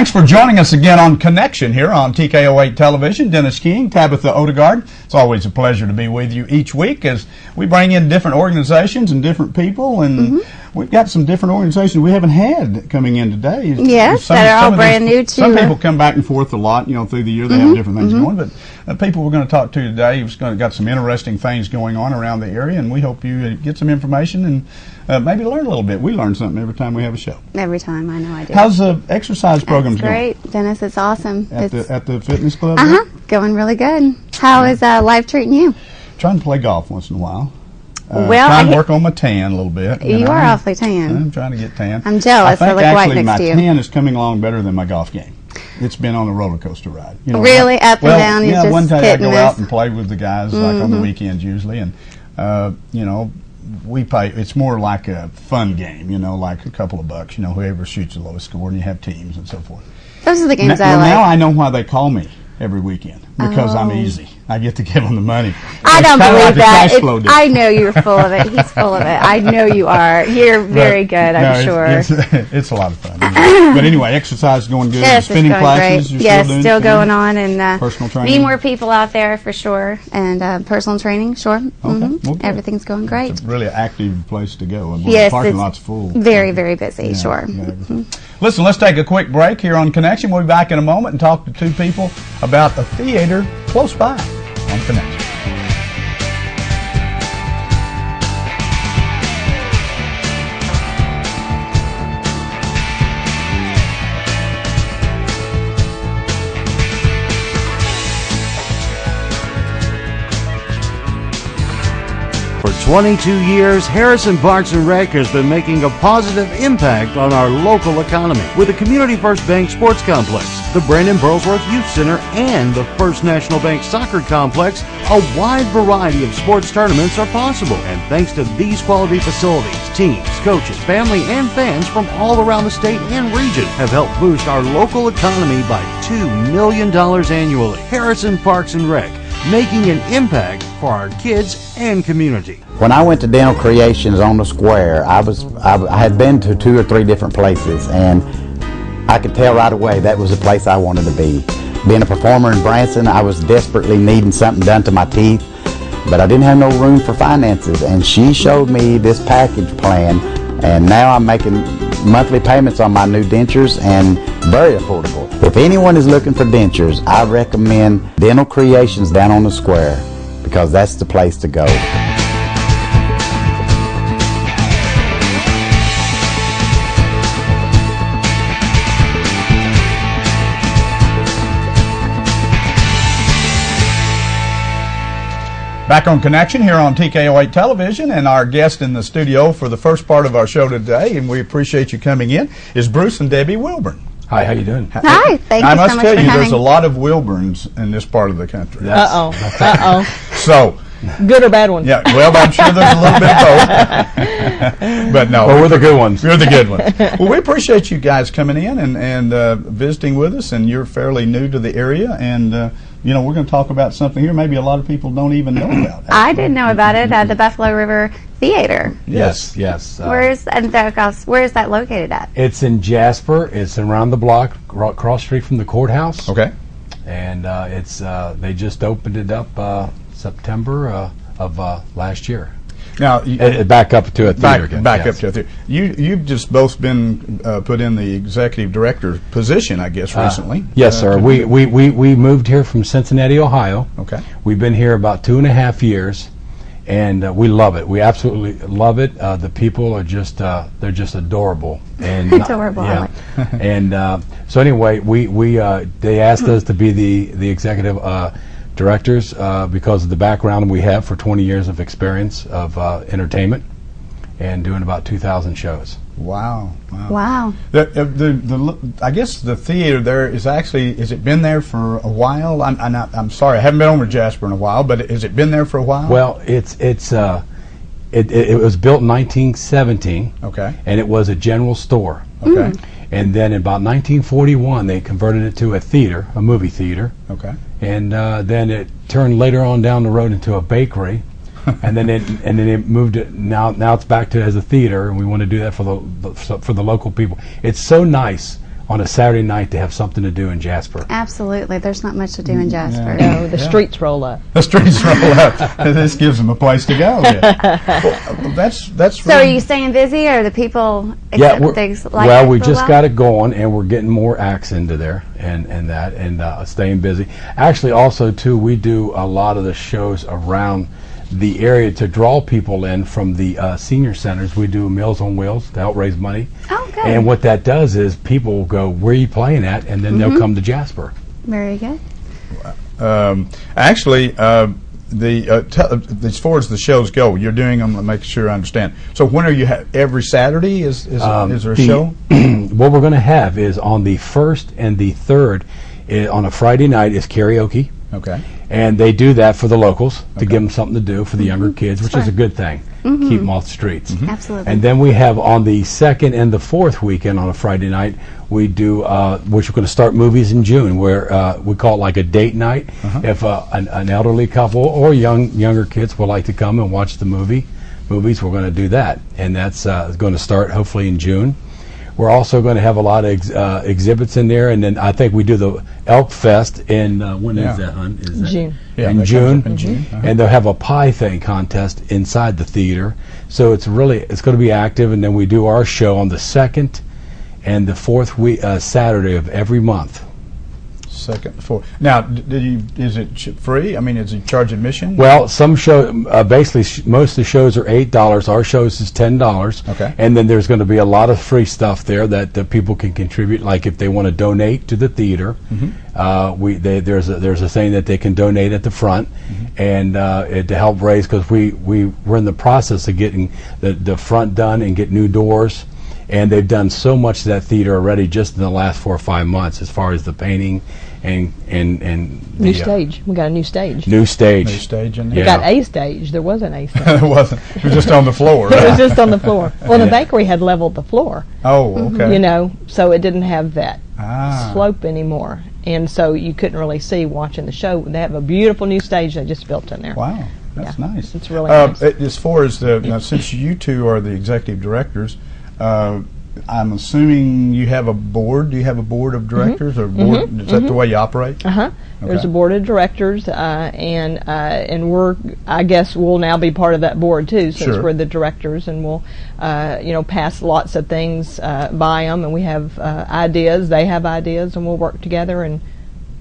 Thanks for joining us again on Connection here on TKO8 Television. Dennis King, Tabitha Odegaard. It's always a pleasure to be with you each week as we bring in different organizations and different people, and we've got some different organizations we haven't had coming in today. Yes, that are all brand new too. Some people come back and forth a lot, through the year. They have different things going, but people we're going to talk to today have got some interesting things going on around the area, and we hope you get some information and maybe learn a little bit. We learn something every time we have a show. Every time, I know I do. How's the exercise program going? Great, Dennis. It's awesome. At the fitness club? Going really good. How is life treating you? Trying to play golf once in a while. Well, trying to work on my tan a little bit. You are awfully tan. I'm trying to get tan. I'm jealous. I look white next to you. My tan is coming along better than my golf game. It's been on a roller coaster ride. Really? Up and down? Yeah, one day I go out and play with the guys, like on the weekends usually, and, we play. It's more like a fun game, like a couple of bucks, whoever shoots the lowest score, and you have teams and so forth. Those are the games I like. Now I know why they call me every weekend, because I'm easy. I get to give them the money. I don't believe that. I know you're full of it. He's full of it. I know you are. You're very good, I'm sure. It's a lot of fun. But anyway, exercise is going good. Yes, spinning it's going classes, great. Yes, still going on, and personal training. need more people out there for sure, and personal training, sure. Well, everything's going great. It's a really active place to go. Yes, the parking lot's full. Very, very busy, sure. Listen, let's take a quick break here on Connection. We'll be back in a moment and talk to two people about a theater close by on Connection. For 22 years, Harrison Parks and Rec has been making a positive impact on our local economy with the Community First Bank Sports Complex, the Brandon Burlsworth Youth Center, and the First National Bank Soccer Complex. A wide variety of sports tournaments are possible, and thanks to these quality facilities, teams, coaches, family, and fans from all around the state and region have helped boost our local economy by $2 million annually. Harrison Parks and Rec, making an impact for our kids and community. When I went to Dental Creations on the square, I had been to 2 or 3 different places, and I could tell right away that was the place I wanted to be. Being a performer in Branson, I was desperately needing something done to my teeth, but I didn't have no room for finances, and she showed me this package plan, and now I'm making monthly payments on my new dentures, and very affordable. If anyone is looking for dentures, I recommend Dental Creations down on the square, because that's the place to go. Back on Connection here on TKO8 Television, and our guest in the studio for the first part of our show today, and we appreciate you coming in, is Bruce and Debbie Wilburn. Hi, how you doing? Hi, thank you so much for coming. I must tell you, there's a lot of Wilburns in this part of the country. So, good or bad ones? Yeah, well, I'm sure there's a little bit of both. But no. Well, we're the good ones. You're the good ones. Well, we appreciate you guys coming in and visiting with us, and you're fairly new to the area, and we're going to talk about something here maybe a lot of people don't even know about. I didn't know about it at the Buffalo River Theater. Yes. Where is that located at? It's in Jasper. It's around the block, cross street from the courthouse. Okay. And they just opened it up September of last year. Now, back up to a theater again. Back up to a theater. You've just both been put in the executive director position, I guess, recently. Yes, sir. We moved here from Cincinnati, Ohio. Okay. We've been here about 2.5 years, and we love it. We absolutely love it. The people are just they're just adorable. And adorable. Yeah. And so anyway, they asked us to be the executive directors because of the background we have for 20 years of experience of entertainment and doing about 2,000 shows. Wow. The I guess the theater there is actually, has it been there for a while? I'm sorry, I haven't been over to Jasper in a while, but has it been there for a while? Well, it was built in 1917. Okay. And it was a general store. Okay. And then in about 1941, they converted it to a theater, a movie theater. Okay. And then it turned later on down the road into a bakery. and then it moved it. Now it's back to as a theater, and we want to do that for the local people. It's so nice on a Saturday night to have something to do in Jasper. Absolutely. There's not much to do in Jasper. No, the streets roll up. The streets roll up. This gives them a place to go. Well, that's. So, are you staying busy, or the people accept things like well, that we for a just while? got it going, and we're getting more acts into there, and staying busy. Actually, also too, we do a lot of the shows around the area to draw people in from the senior centers. We do Meals on Wheels to help raise money. Oh, good. And what that does is people will go, where are you playing at? And then they'll come to Jasper. Very good. Actually, as far as the shows go, you're doing them to make sure I understand. So when are you every Saturday? Is there a show? What we're going to have is on the 1st and the 3rd, on a Friday night, is karaoke. Okay. And they do that for the locals to give them something to do for the younger kids, which is a good thing. Keep them off the streets. Absolutely. And then we have on the 2nd and the 4th weekend on a Friday night, we do, which we're going to start movies in June, where we call it like a date night. If an elderly couple or younger kids would like to come and watch the movies, we're going to do that. And that's going to start hopefully in June. We're also going to have a lot of exhibits in there, and then I think we do the Elk Fest in when is that, Hun? Is that June. Yeah, in that June. comes up in June. And they'll have a pie thing contest inside the theater. So it's going to be active, and then we do our show on the 2nd and the 4th Saturday of every month. 2nd, 4th. Now, is it free? I mean, is it charge admission? Well, some show basically most of the shows are $8. Our shows is $10. Okay. And then there's going to be a lot of free stuff there that the people can contribute. Like if they want to donate to the theater, there's a thing that they can donate at the front, and to help raise, because we're in the process of getting the front done and get new doors. And they've done so much to that theater already just in the last 4 or 5 months, as far as the painting and New stage. We got a new stage. New stage. New stage in We there? got a stage. There was an A stage. It wasn't. It was just on the floor. It was just on the floor. Well, the bakery had leveled the floor, Oh, okay. you know, so it didn't have that Ah. slope anymore. And so you couldn't really see watching the show. They have a beautiful new stage they just built in there. Wow, that's Yeah. nice. It's really nice. As far as now, since you two are the executive directors, I'm assuming you have a board. Do you have a board of directors, or board? Is that the way you operate? There's Okay. a board of directors, and we're, I guess, we'll now be part of that board too, since Sure. we're the directors, and we'll, pass lots of things by them, and we have ideas. They have ideas, and we'll work together and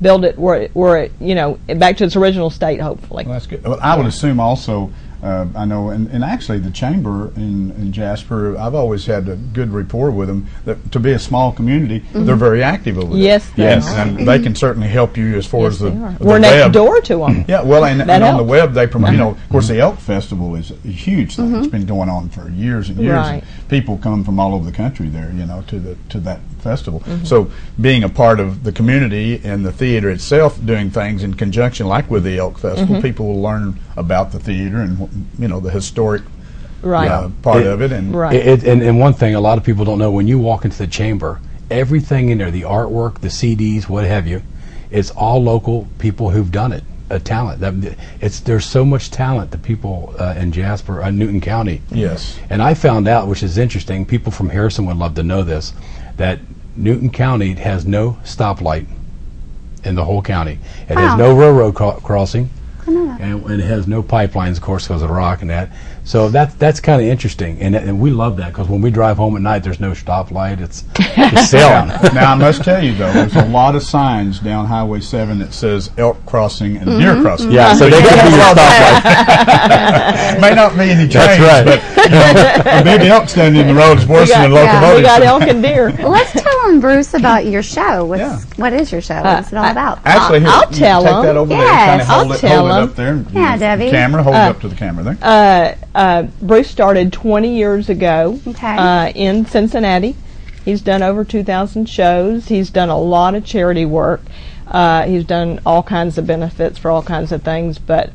build it where it, back to its original state, hopefully. Well, that's good. Well, I would assume also. I know, and actually the chamber in Jasper, I've always had a good rapport with them. That to be a small community, they're very active over there. Yes, they Yes. are. And they can certainly help you as far Yes, as the, they are. the We're next web. door to them. Yeah, well, and on the helps. web they promote. You know, of course, the Elk Festival is a huge thing. It's been going on for years and years. Right. And people come from all over the country there, to that festival. So being a part of the community and the theater itself, doing things in conjunction, like with the Elk Festival, people will learn about the theater and the historic Right. part of it. And Right. And one thing a lot of people don't know, when you walk into the chamber, everything in there, the artwork, the CDs, what have you, it's all local people who've done it. Talent. There's so much talent to people in Jasper, Newton County. Yes. And I found out, which is interesting, people from Harrison would love to know this, that Newton County has no stoplight in the whole county. It has no railroad crossing. And it has no pipelines, of course, because of the rock and that. So that's kind of interesting, and we love that, because when we drive home at night, there's no stoplight. It's sailing. Now I must tell you though, there's a lot of signs down Highway 7 that says Elk Crossing and Deer Crossing. Yeah, so they can be your stoplight. May not be any trains, That's right. but a big elk standing in the road is worse than a locomotive. We got elk and deer. Well, let's tell them, Bruce, about your show. Yeah. What is your show? What's it all about? Actually, here, I'll you tell take 'em. that over there. Yes, Kind of I'll hold tell it 'em. up there. Yeah, Debbie. Camera, hold it up to the camera there. Bruce started 20 years ago Okay. in Cincinnati. He's done over 2,000 shows. He's done a lot of charity work. He's done all kinds of benefits for all kinds of things, but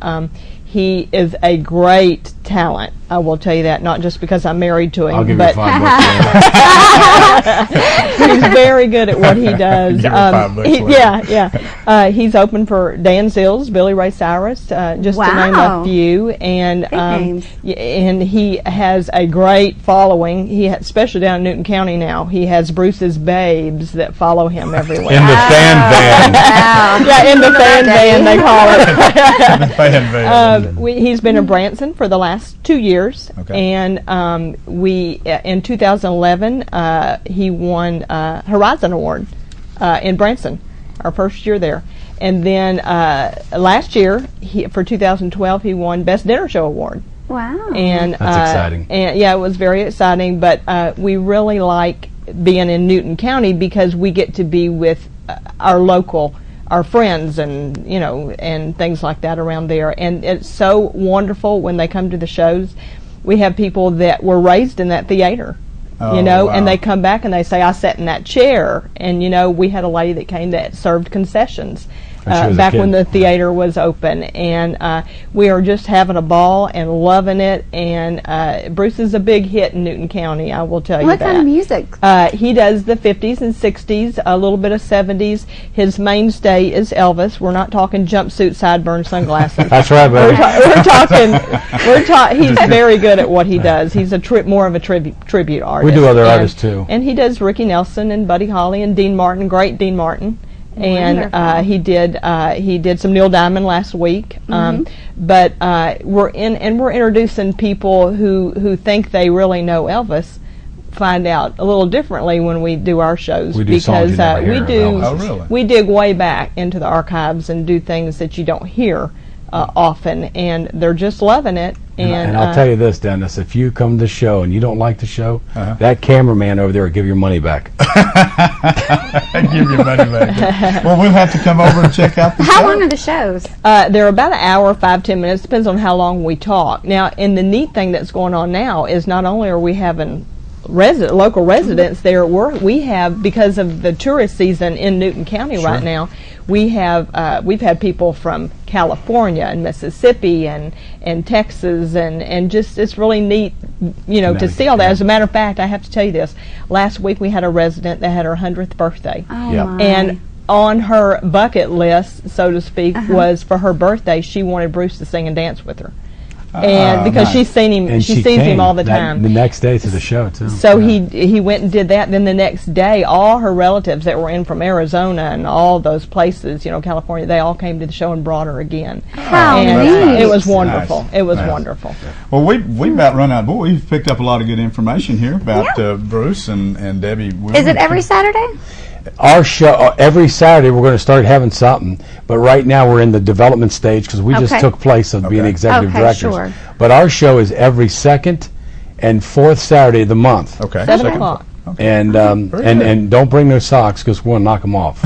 he is a great talent. I will tell you that, not just because I'm married to him, I'll give you but $5. He's very good at what he does. Give her $5 later. He's open for Dan Sills, Billy Ray Cyrus, just to name a few, and and he has a great following. He has, especially down in Newton County now. He has Bruce's babes that follow him everywhere. In the fan band. Yeah, in the fan band they call it. The fan band. He's been in Branson for the last 2 years, and we in 2011 he won Horizon Award in Branson, our first year there, and then last year for 2012 he won Best Dinner Show Award. Wow! And that's exciting. And yeah, it was very exciting. But we really like being in Newton County because we get to be with our friends and and things like that around there, and it's so wonderful when they come to the shows. We have people that were raised in that theater, and they come back and they say, I sat in that chair, and we had a lady that came that served concessions back when the theater was open, and we are just having a ball and loving it, and Bruce is a big hit in Newton County, I will tell you that. What kind of music? He does the 50s and 60s, a little bit of 70s. His mainstay is Elvis. We're not talking jumpsuit, sideburn, sunglasses. That's right, buddy. He's very good at what he does. He's more of a tribute artist. We do other artists too. And he does Ricky Nelson and Buddy Holly and Dean Martin, great Dean Martin. And he did some Neil Diamond last week, but we're introducing people who think they really know Elvis, find out a little differently when we do our shows, because we dig way back into the archives and do things that you don't hear often, and they're just loving it. And I'll tell you this, Dennis, if you come to the show and you don't like the show, that cameraman over there will give your money back. Give your money back. Well, we'll have to come over and check out the show. How long are the shows? They're about an hour, 5-10 minutes. Depends on how long we talk. Now, and the neat thing that's going on now is not only are we having local residents there, we have, because of the tourist season in Newton County right now, we've had people from California and Mississippi and Texas, and just it's really neat, to see all that. As a matter of fact, I have to tell you this. Last week we had a resident that had her 100th birthday. Oh, and on her bucket list, so to speak, was for her birthday she wanted Bruce to sing and dance with her. And because she's seen him, and she sees him all the time. The next day to the show too. So he went and did that. Then the next day, all her relatives that were in from Arizona and all those places, California, they all came to the show and brought her again. How neat! It was wonderful. Nice. It was wonderful. Well, we about run out. Boy, we've picked up a lot of good information here about Bruce and Debbie Williams. Is it every Saturday? Our show, every Saturday we're going to start having something, but right now we're in the development stage because we just took place of being executive directors. Sure. But our show is every second and fourth Saturday of the month. Okay. 7 o'clock. Okay. And don't bring no socks because we'll knock them off.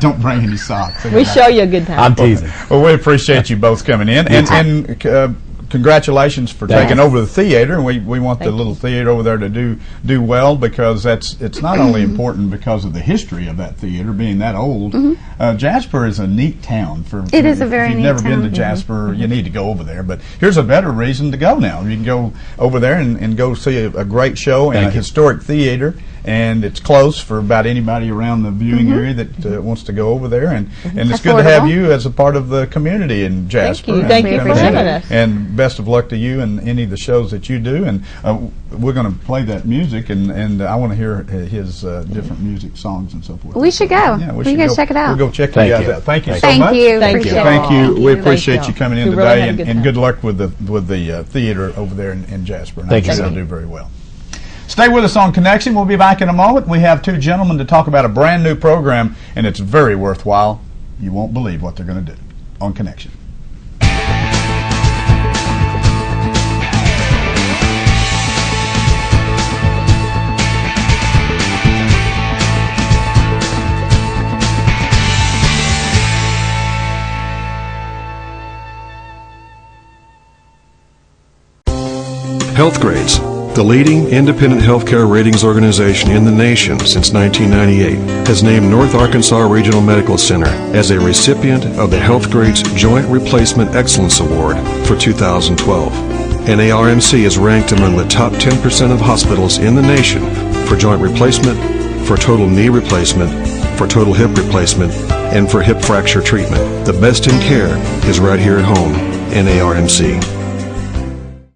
Don't bring any socks. We show you a good time. I'm teasing. Well, we appreciate you both coming in, and congratulations for taking over the theater, and we want the little theater over there to do well, because it's not only important because of the history of that theater being that old. Jasper is a neat town. It is a very neat town. If you've never been to Jasper, you need to go over there. But here's a better reason to go now. You can go over there and go see a great show in a historic theater. And it's close for about anybody around the viewing area that wants to go over there, and it's good to have you as a part of the community in Jasper. Thank you for having us. And best of luck to you and any of the shows that you do. And we're going to play that music, and I want to hear his different music songs and so forth. We should go. Yeah, we can check it out. We'll go check you guys out. Thank you so much. Thank you. Thank you. We appreciate you coming in today, really and good luck with the theater over there in Jasper. Thank you. They'll do very well. Stay with us on Connection. We'll be back in a moment. We have two gentlemen to talk about a brand new program, and it's very worthwhile. You won't believe what they're going to do on Connection. Healthgrades, the leading independent healthcare ratings organization in the nation since 1998, has named North Arkansas Regional Medical Center as a recipient of the Healthgrades Joint Replacement Excellence Award for 2012. NARMC is ranked among the top 10% of hospitals in the nation for joint replacement, for total knee replacement, for total hip replacement, and for hip fracture treatment. The best in care is right here at home, NARMC.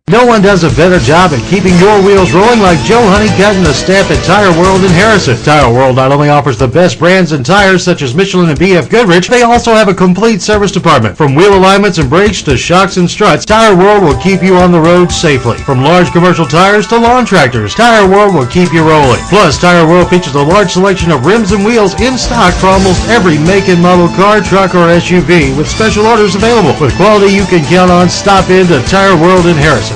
No one does a better job at keeping your wheels rolling like Joe Honeycutt and the staff at Tire World in Harrison. Tire World not only offers the best brands and tires such as Michelin and BF Goodrich, they also have a complete service department. From wheel alignments and brakes to shocks and struts, Tire World will keep you on the road safely. From large commercial tires to lawn tractors, Tire World will keep you rolling. Plus, Tire World features a large selection of rims and wheels in stock for almost every make and model car, truck, or SUV, with special orders available. With quality you can count on, stop in to Tire World in Harrison.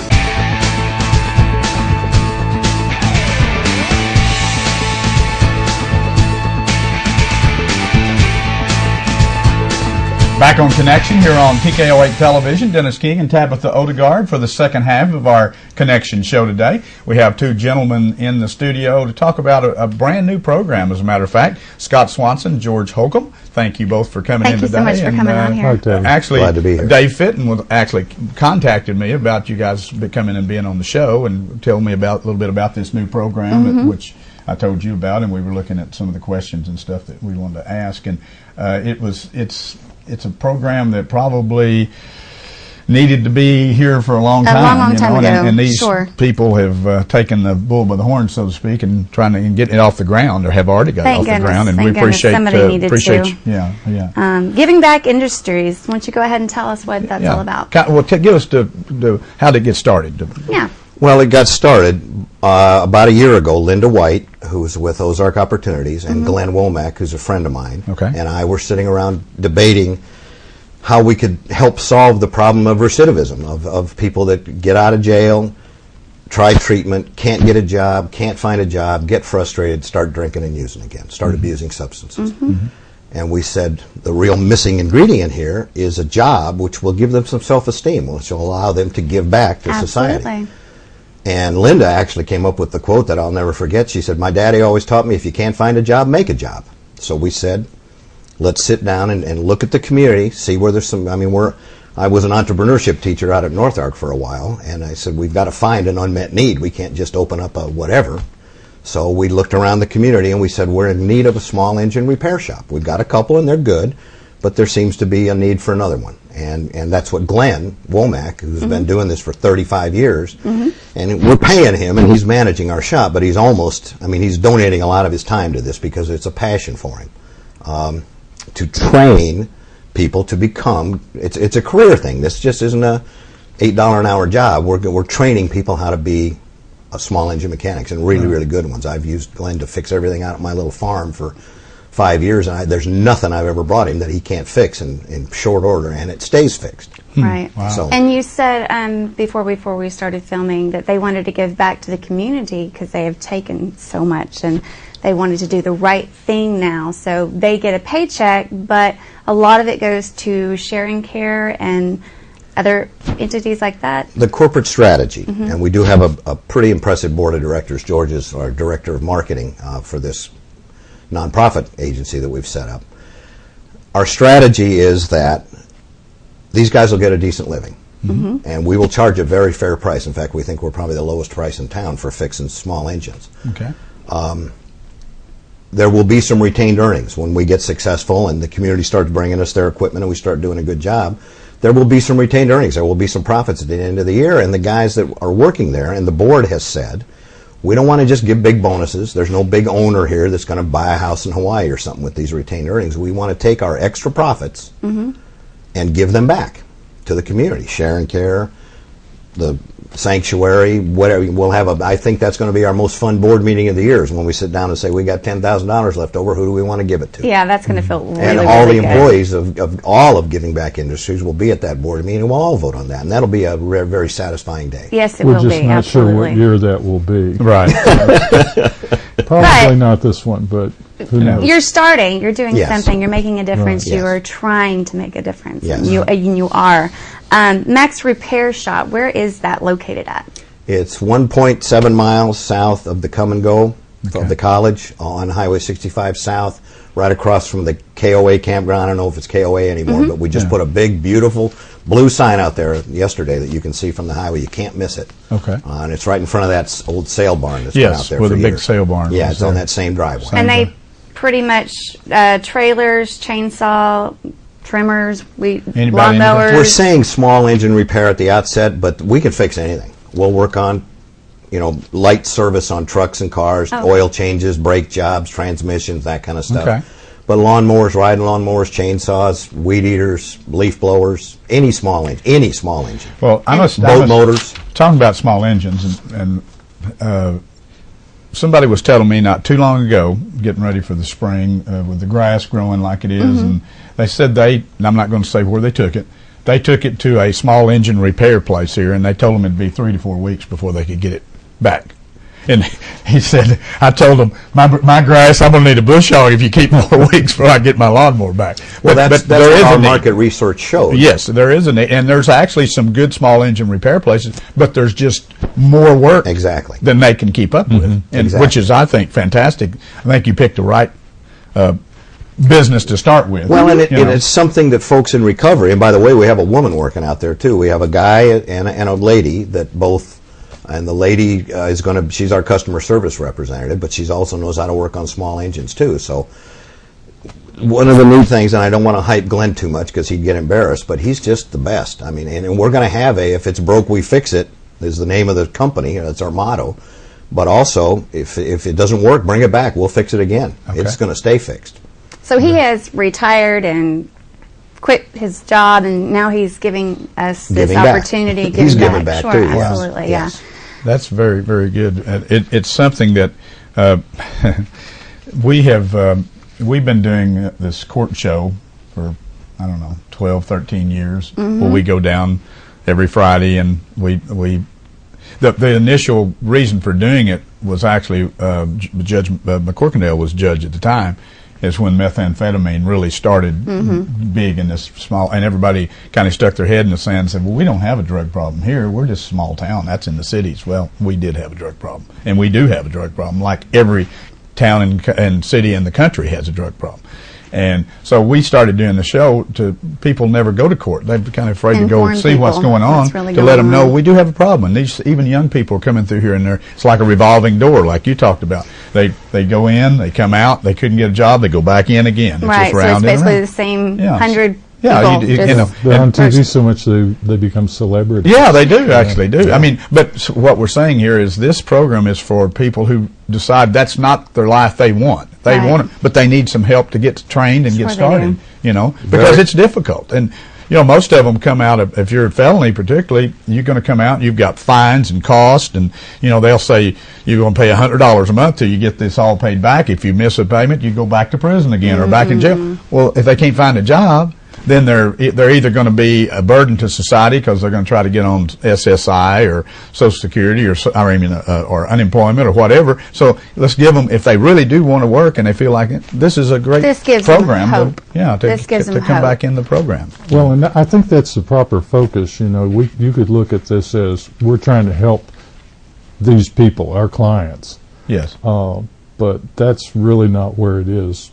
Back on Connection here on TKO8 Television, Dennis King and Tabitha Odegaard for the second half of our Connection show today. We have two gentlemen in the studio to talk about a brand new program, as a matter of fact. Scott Swanson, George Holcomb, thank you both for coming in today. Thank you so much for coming on here. Actually, glad to be here. Dave Fitton actually contacted me about you guys coming and being on the show and telling me a little bit about this new program, which I told you about, and we were looking at some of the questions and stuff that we wanted to ask. And it's a program that probably needed to be here for a long time. Long time ago. And these people have taken the bull by the horns, so to speak, and trying to get it off the ground, or have already got it off the ground. And we appreciate Giving Back Industries. Why don't you go ahead and tell us what that's all about? Well, give us how did it get started? Well, it got started about a year ago. Linda White, who's with Ozark Opportunities, and Glenn Womack, who's a friend of mine, and I were sitting around debating how we could help solve the problem of recidivism, of people that get out of jail, try treatment, can't get a job, can't find a job, get frustrated, start drinking and using again, start abusing substances. And we said the real missing ingredient here is a job which will give them some self-esteem, which will allow them to give back to society. And Linda actually came up with the quote that I'll never forget. She said, "My daddy always taught me, if you can't find a job, make a job." So we said, let's sit down and look at the community, see where there's some, I was an entrepreneurship teacher out at North Ark for a while, and I said, we've got to find an unmet need. We can't just open up a whatever. So we looked around the community and we said, we're in need of a small engine repair shop. We've got a couple and they're good, but there seems to be a need for another one. And that's what Glenn Womack, who's been doing this for 35 years, and we're paying him, and he's managing our shop, but he's he's donating a lot of his time to this because it's a passion for him. To train people to become, it's a career thing. This just isn't a $8 an hour job. We're training people how to be small engine mechanics, and really, really good ones. I've used Glenn to fix everything out at my little farm for 5 years, and there's nothing I've ever brought him that he can't fix in short order, and it stays fixed. Right. Wow. So, and you said before we started filming that they wanted to give back to the community because they have taken so much, and they wanted to do the right thing now. So they get a paycheck, but a lot of it goes to Sharing Care and other entities like that. The corporate strategy, and we do have a pretty impressive board of directors. George is our director of marketing for this nonprofit agency that we've set up. Our strategy is that these guys will get a decent living, and we will charge a very fair price. In fact, we think we're probably the lowest price in town for fixing small engines. There will be some retained earnings when we get successful and the community starts bringing us their equipment and we start doing a good job. There will be some retained earnings. There will be some profits at the end of the year, and the guys that are working there, and the board has said, we don't want to just give big bonuses. There's no big owner here that's going to buy a house in Hawaii or something with these retained earnings. We want to take our extra profits and give them back to the community. Sharing Care, the sanctuary, whatever. We'll have I think that's going to be our most fun board meeting of the year, is when we sit down and say, we got $10,000 left over, who do we want to give it to? Yeah, that's going to feel really, and all really the employees of all of Giving Back Industries will be at that board meeting, and we'll all vote on that, and that'll be a very satisfying day. Yes, it will be. We're just not sure what year that will be. Right. Probably not this one, but who knows? You're starting. You're doing something. You're making a difference. Right. You are trying to make a difference. Yes. And you are. Max Repair Shop, where is that located at? It's 1.7 miles south of the Come and Go of the college on Highway 65 South, right across from the KOA campground. I don't know if it's KOA anymore, but we just put a big, beautiful blue sign out there yesterday that you can see from the highway. You can't miss it. Okay. And it's right in front of that old sale barn that's been out there with for a years. big sale barn. Yeah, it's on that same driveway. And they pretty much trailers, chainsaw, trimmers, lawnmowers. We're saying small engine repair at the outset, but we can fix anything. We'll work on, light service on trucks and cars, oil changes, brake jobs, transmissions, that kind of stuff. Okay. But lawnmowers, riding lawnmowers, chainsaws, weed eaters, leaf blowers, any small engine. Well, boat motors. Talking about small engines, and somebody was telling me not too long ago, getting ready for the spring, with the grass growing like it is, and they said and I'm not going to say where they took it to a small engine repair place here, and they told them it'd be 3 to 4 weeks before they could get it back. And he said, I told him, my grass, I'm going to need a bush hog if you keep more weeks before I get my lawnmower back. Well, that's what our market research showed. Yes, there is a need. And there's actually some good small engine repair places, but there's just more work than they can keep up with, which is, I think, fantastic. I think you picked the right business to start with. Well, and it's something that folks in recovery, and by the way, we have a woman working out there, too. We have a guy and a lady that both... And the lady she's our customer service representative, but she also knows how to work on small engines too. So one of the new things, and I don't want to hype Glenn too much because he'd get embarrassed, but he's just the best. I mean, and we're going to have if it's broke, we fix it, is the name of the company. That's our motto. But also, if it doesn't work, bring it back. We'll fix it again. Okay. It's going to stay fixed. So he has retired and quit his job, and now he's giving us this opportunity. He's giving back sure, too. Absolutely, yes. That's very, very good. It's something that we've been doing this court show for, 12, 13 years, where we go down every Friday, and the initial reason for doing it was actually Judge McCorkindale was judge at the time, is when methamphetamine really started big in this small, and everybody kind of stuck their head in the sand and said, well, we don't have a drug problem here. We're just a small town. That's in the cities. Well, we did have a drug problem, and we do have a drug problem, like every town and city in the country has a drug problem. And so we started doing the show to people never go to court. They're kind of afraid to go see what's going on, to let them know we do have a problem. And even young people are coming through here, and it's like a revolving door, like you talked about. They go in, they come out, they couldn't get a job, they go back in again. It's right, just round so it's basically the same 100 people. Yeah, they're on TV so much they become celebrities. Yeah, they do, actually do. Yeah. I mean, but what we're saying here is this program is for people who decide that's not their life they want. They want it, but they need some help to get trained and get started, because it's difficult. And, most of them come out, if you're a felony particularly, you're going to come out and you've got fines and costs, and, they'll say you're going to pay $100 a month till you get this all paid back. If you miss a payment, you go back to prison again or back in jail. Well, if they can't find a job, then they're either going to be a burden to society because they're going to try to get on SSI or Social Security or unemployment or whatever. So let's give them, if they really do want to work and they feel like it, this is a great program. Them hope. To come back in the program. Well, and I think that's the proper focus. You could look at this as we're trying to help these people, our clients. Yes. But that's really not where it is.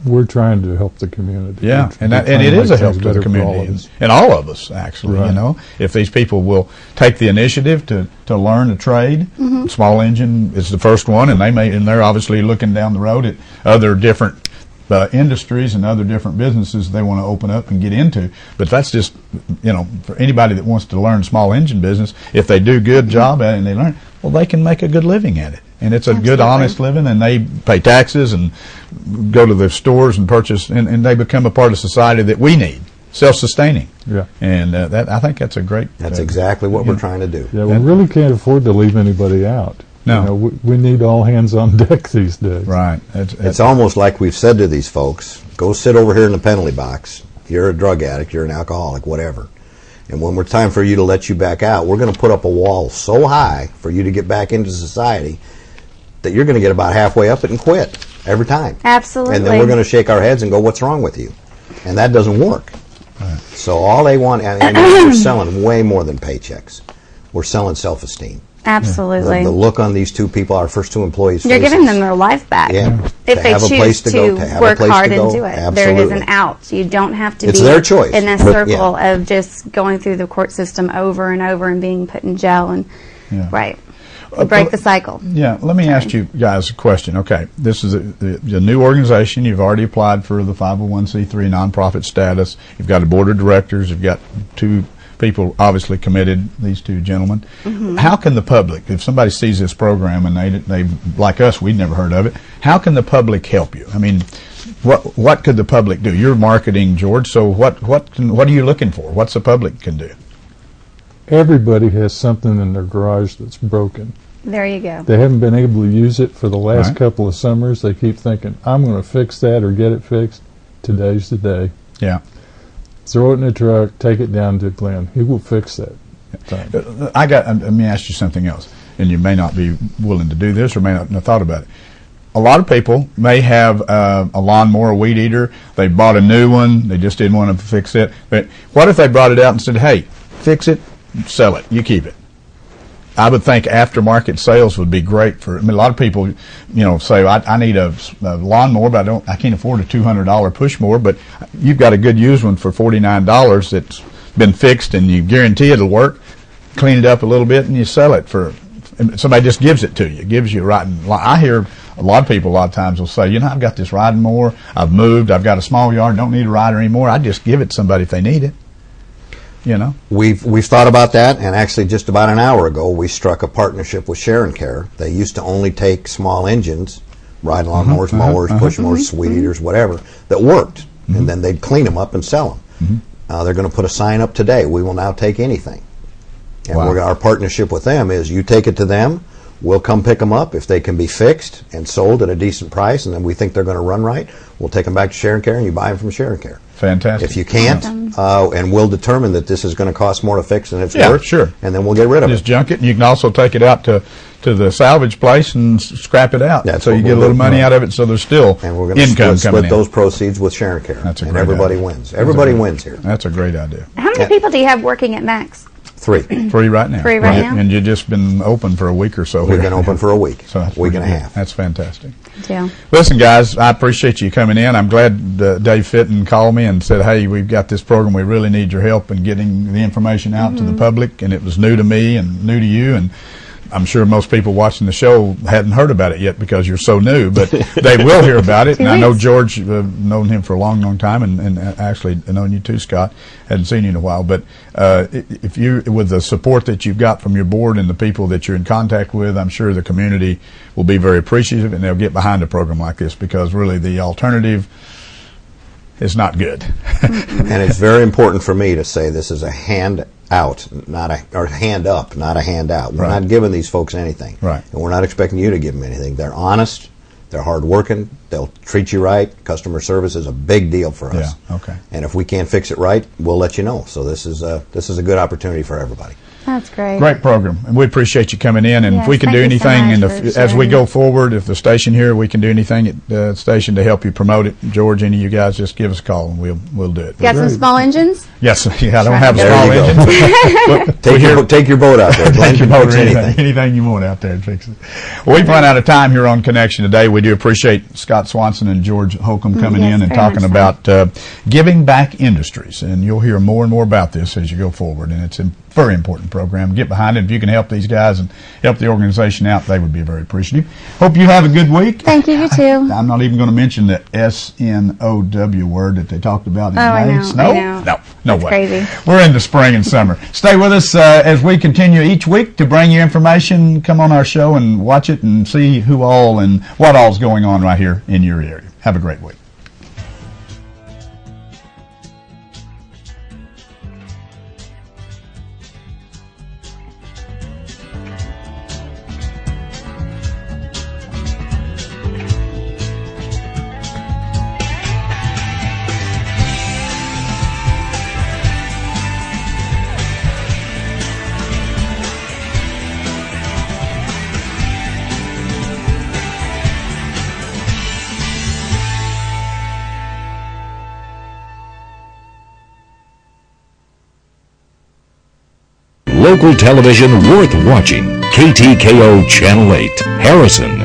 We're trying to help the community. Yeah, and it is a help to the community, and all of us, actually. Right. If these people will take the initiative to learn a trade, small engine is the first one, and they're obviously looking down the road at other different industries and other different businesses they want to open up and get into. But that's just, for anybody that wants to learn small engine business, if they do a good job at it and they learn, well, they can make a good living at it. And it's a good, honest living, and they pay taxes and go to the stores and purchase, and they become a part of society that we need, self-sustaining. Yeah. And I think that's a great... That's exactly what we're trying to do. Yeah, we really can't afford to leave anybody out. No. We need all hands on deck these days. Right. It's almost like we've said to these folks, go sit over here in the penalty box. You're a drug addict, you're an alcoholic, whatever. And when it's time for you to let you back out, we're going to put up a wall so high for you to get back into society that you're going to get about halfway up it and quit every time. Absolutely. And then we're going to shake our heads and go, what's wrong with you? And that doesn't work. So all they want, and we're selling way more than paychecks. We're selling self-esteem. Absolutely. The look on these two people, our first two employees' You're faces. giving them their life back. Yeah. If To they have a place choose to go, to to have a work place to hard go. and do it. There is Absolutely. an out. You don't have to It's be their choice. in a But, circle yeah. of just going through the court system over and over and being put in jail. And right. You break the cycle. Yeah, let me ask you guys a question. Okay, this is a new organization. You've already applied for the 501c3 nonprofit status. You've got a board of directors. You've got two people obviously committed, these two gentlemen. How can the public, if somebody sees this program and they like us, we'd never heard of it, how can the public help you? I mean, what could the public do? You're marketing, George, so what are you looking for? What's the public can do? Everybody has something in their garage that's broken. There you go. They haven't been able to use it for the last Right. couple of summers. They keep thinking, I'm going to fix that or get it fixed. Today's the day. Yeah. Throw it in the truck, take it down to Glenn. He will fix that. Let me ask you something else, and you may not be willing to do this or may not have thought about it. A lot of people may have a lawnmower, a weed eater. They bought a new one. They just didn't want to fix it. But what if they brought it out and said, hey, fix it, sell it, you keep it? I would think aftermarket sales would be great for. I mean, a lot of people, say I need a lawnmower, but I can't afford a $200 push mower. But you've got a good used one for $49 that's been fixed, and you guarantee it'll work. Clean it up a little bit, and you sell it for. Somebody just gives it to you, gives you riding. I hear a lot of people a lot of times will say, I've got this riding mower. I've moved. I've got a small yard. Don't need a rider anymore. I just give it to somebody if they need it. We've thought about that, and actually just about an hour ago we struck a partnership with Sharon Care. They used to only take small engines, riding lawnmowers, mowers, push mowers, weed eaters, whatever, that worked, and then they'd clean them up and sell them. They're going to put a sign up today, we will now take anything. And our partnership with them is you take it to them, we'll come pick them up. If they can be fixed and sold at a decent price, and then we think they're going to run right, we'll take them back to Sharon Care, and you buy them from Sharon Care. Fantastic. If you can't, and we'll determine that this is going to cost more to fix than it's worth, sure. And then we'll get rid of Just it. junk it, and you can also take it out to the salvage place and scrap it out. That's so what you get we'll a little do. money out of it, so there's still And we're going to income split coming in. those proceeds with Sharon Care. That's a and great everybody idea. wins. Everybody wins here. That's a great idea. How many people do you have working at Max? 3. 3 right now. 3 right now? And you've just been open for a week or so. We've here. been open for a week, So that's week pretty and a good. half. That's fantastic. Deal. Listen, guys, I appreciate you coming in. I'm glad Dave Fitton called me and said, hey, we've got this program. We really need your help in getting the information out to the public. And it was new to me and new to you. And I'm sure most people watching the show hadn't heard about it yet because you're so new, but they will hear about it. And I know George, known him for a long, long time, and actually known you too, Scott. Hadn't seen you in a while, but if you, with the support that you've got from your board and the people that you're in contact with, I'm sure the community will be very appreciative, and they'll get behind a program like this because really the alternative is not good. And it's very important for me to say this is a hand out, or hand up, not a handout. We're not giving these folks anything. Right. And we're not expecting you to give them anything. They're honest. They're hardworking. They'll treat you right. Customer service is a big deal for us. Yeah, okay. And if we can't fix it right, we'll let you know. So this is a good opportunity for everybody. That's great. Great program, and we appreciate you coming in. And Yes, if we can thank do you so anything, much for as we sharing. go forward, if the station here, we can do anything at the station to help you promote it. George, any of you guys, just give us a call and we'll do it. Got some small engines? Yes, yeah, I don't have a There small you go. engine. but Take your boat out there. Glenn Take your can boat fix or anything. anything you want out there and fix it. Well, we've run out of time here on Connection today. We do appreciate Scott Swanson and George Holcomb coming Yes, in and very talking much so. about giving back industries. And you'll hear more and more about this as you go forward. And it's a very important program. Get behind it. If you can help these guys and help the organization out, they would be very appreciative. Hope you have a good week. Thank you, you too. I'm not even going to mention the SNOW word that they talked about in I May. know, Snow? I know. No It's way. crazy. We're in the spring and summer. Stay with us as we continue each week to bring you information. Come on our show and watch it and see who all and what all's going on right here in your area. Have a great week. local television worth watching. KTKO Channel 8, Harrison.